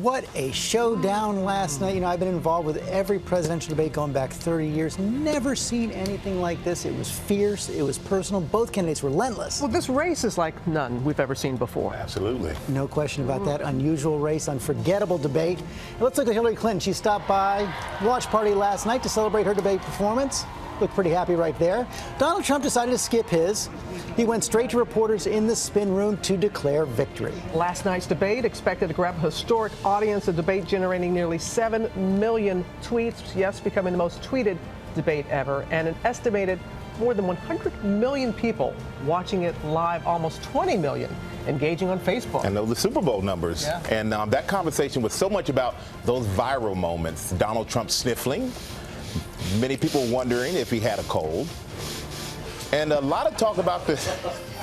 What a showdown last night. You know, I've been involved with every presidential debate going back 30 years. Never seen anything like this. It was fierce. It was personal. Both candidates were relentless. Well, this race is like none we've ever seen before. Absolutely. No question about that. Unusual race, unforgettable debate. Let's look at Hillary Clinton. She stopped by watch party last night to celebrate her debate performance. Looked pretty happy right there. Donald Trump decided to skip his. He went straight to reporters in the spin room to declare victory. Last night's debate expected to grab a historic audience, a debate generating nearly 7 million tweets, yes, becoming the most tweeted debate ever, and an estimated more than 100 million people watching it live, almost 20 million engaging on Facebook. I know the Super Bowl numbers. Yeah. And that conversation was so much about those viral moments. Donald Trump sniffling, many people wondering if he had a cold. And a lot of talk about this,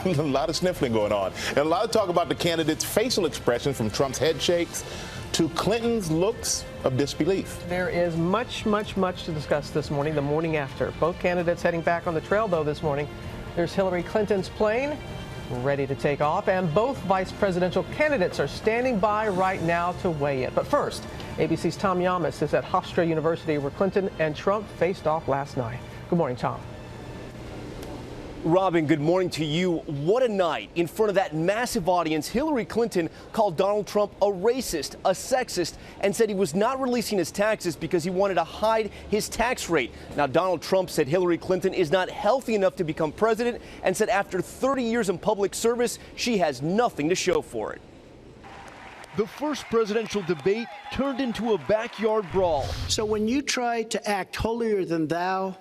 a lot of sniffling going on, and a lot of talk about the candidates' facial expressions, from Trump's head shakes to Clinton's looks of disbelief. There is much to discuss this morning, the morning after. Both candidates heading back on the trail, though, this morning. There's Hillary Clinton's plane ready to take off, and both vice presidential candidates are standing by right now to weigh in. But first, ABC's Tom Yamas is at Hofstra University, where Clinton and Trump faced off last night. Good morning, Tom. Robin, good morning to you. What a night. In front of that massive audience, Hillary Clinton called Donald Trump a racist, a sexist, and said he was not releasing his taxes because he wanted to hide his tax rate. Now, Donald Trump said Hillary Clinton is not healthy enough to become president, and said after 30 years in public service, she has nothing to show for it. The first presidential debate turned into a backyard brawl. So when you try to act holier than thou,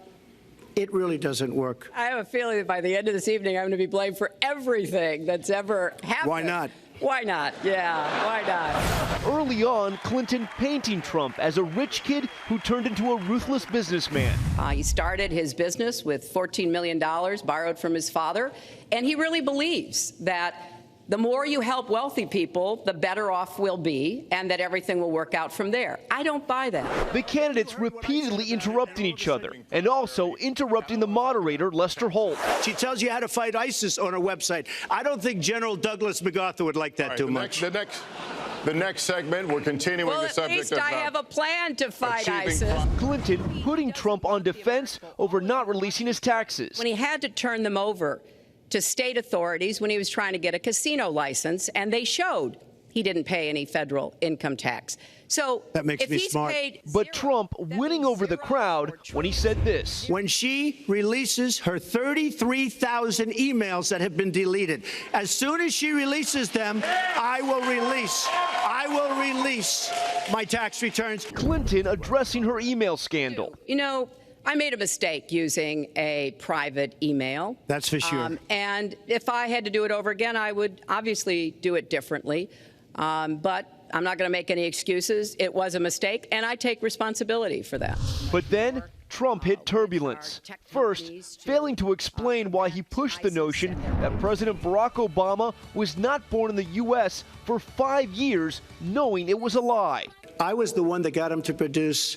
it really doesn't work. I have a feeling that by the end of this evening, I'm going to be blamed for everything that's ever happened. Why not? Why not? Yeah, why not? Early on, Clinton painting Trump as a rich kid who turned into a ruthless businessman. He started his business with $14 million borrowed from his father, and he really believes that the more you help wealthy people, the better off we'll be, and that everything will work out from there. I don't buy that. The candidates repeatedly interrupting each other, and also interrupting the moderator, Lester Holt. She tells you how to fight ISIS on her website. I don't think General Douglas MacArthur would like that too much. The next segment, we're continuing the subject. Well, at least I have a plan to fight ISIS. Clinton putting Trump on defense over not releasing his taxes. When he had to turn them over to state authorities when he was trying to get a casino license, and they showed he didn't pay any federal income tax. So that makes me smart. But Trump winning over the crowd when he said this. When she releases her 33,000 emails that have been deleted, as soon as she releases them, I will release my tax returns. Clinton addressing her email scandal. You know, I made a mistake using a private email. That's for sure. And if I had to do it over again, I would obviously do it differently. But I'm not going to make any excuses. It was a mistake, and I take responsibility for that. But then Trump hit turbulence. First, failing to explain why he pushed the notion that President Barack Obama was not born in the U.S. for 5 years, knowing it was a lie. I was the one that got him to produce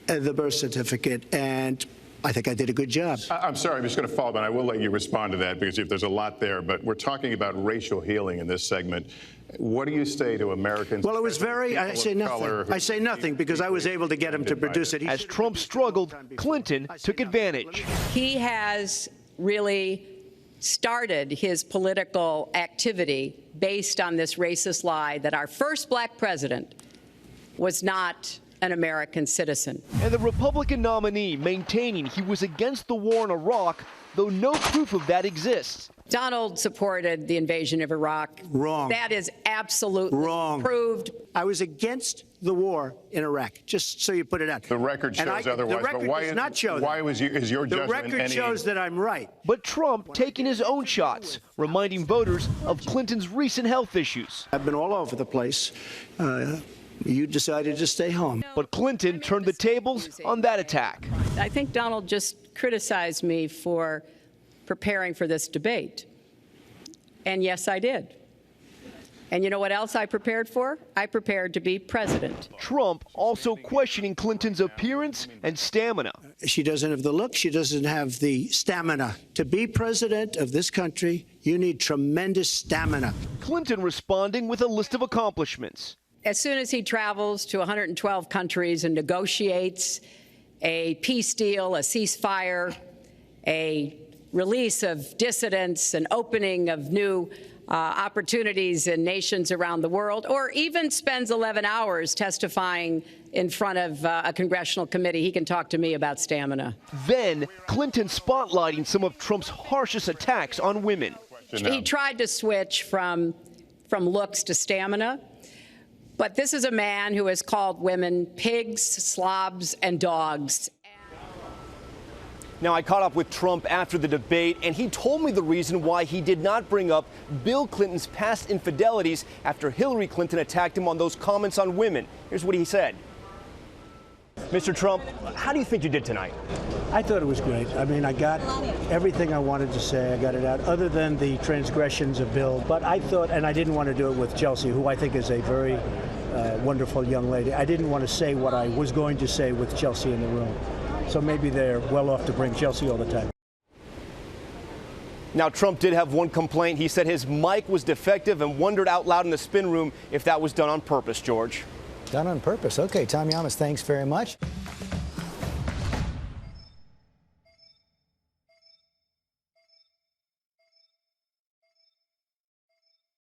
the birth certificate, and I think I did a good job. I'm sorry, I'm just going to follow up, and I will let you respond to that, because if there's a lot there, but we're talking about racial healing in this segment. What do you say to Americans? Well, it was I say nothing. I say nothing because I was able to get him to produce it. As Trump struggled, Clinton took advantage. He has really started his political activity based on this racist lie that our first black president was not an American citizen. And the Republican nominee maintaining he was against the war in Iraq, though no proof of that exists. Donald supported the invasion of Iraq. Wrong. That is absolutely wrong. Proved. I was against the war in Iraq, just so you put it out. The record shows otherwise. The record does not show that. Why is your judgment? The record shows that I'm right. But Trump taking his own shots, reminding voters of Clinton's recent health issues. I've been all over the place. You decided to stay home. But Clinton turned the tables on that attack. I think Donald just criticized me for preparing for this debate. And yes, I did. And you know what else I prepared for? I prepared to be president. Trump also questioning Clinton's appearance and stamina. She doesn't have the look. She doesn't have the stamina. To be president of this country, you need tremendous stamina. Clinton responding with a list of accomplishments. as soon as he travels to 112 countries and negotiates a peace deal, a ceasefire, a release of dissidents, an opening of new opportunities in nations around the world, or even spends 11 hours testifying in front of a congressional committee, he can talk to me about stamina. Then Clinton spotlighting some of Trump's harshest attacks on women. He tried to switch from looks to stamina, but this is a man who has called women pigs, slobs, and dogs. Now, I caught up with Trump after the debate, and he told me the reason why he did not bring up Bill Clinton's past infidelities after Hillary Clinton attacked him on those comments on women. Here's what he said. Mr. Trump, how do you think you did tonight? I thought it was great. I mean, I got everything I wanted to say. I got it out, other than the transgressions of Bill. But I thought, and I didn't want to do it with Chelsea, who I think is a very wonderful young lady. I didn't want to say what I was going to say with Chelsea in the room. So maybe they're well off to bring Chelsea all the time. Now, Trump did have one complaint. He said his mic was defective and wondered out loud in the spin room if that was done on purpose, George. Done on purpose. Okay, Tom Yamas, thanks very much.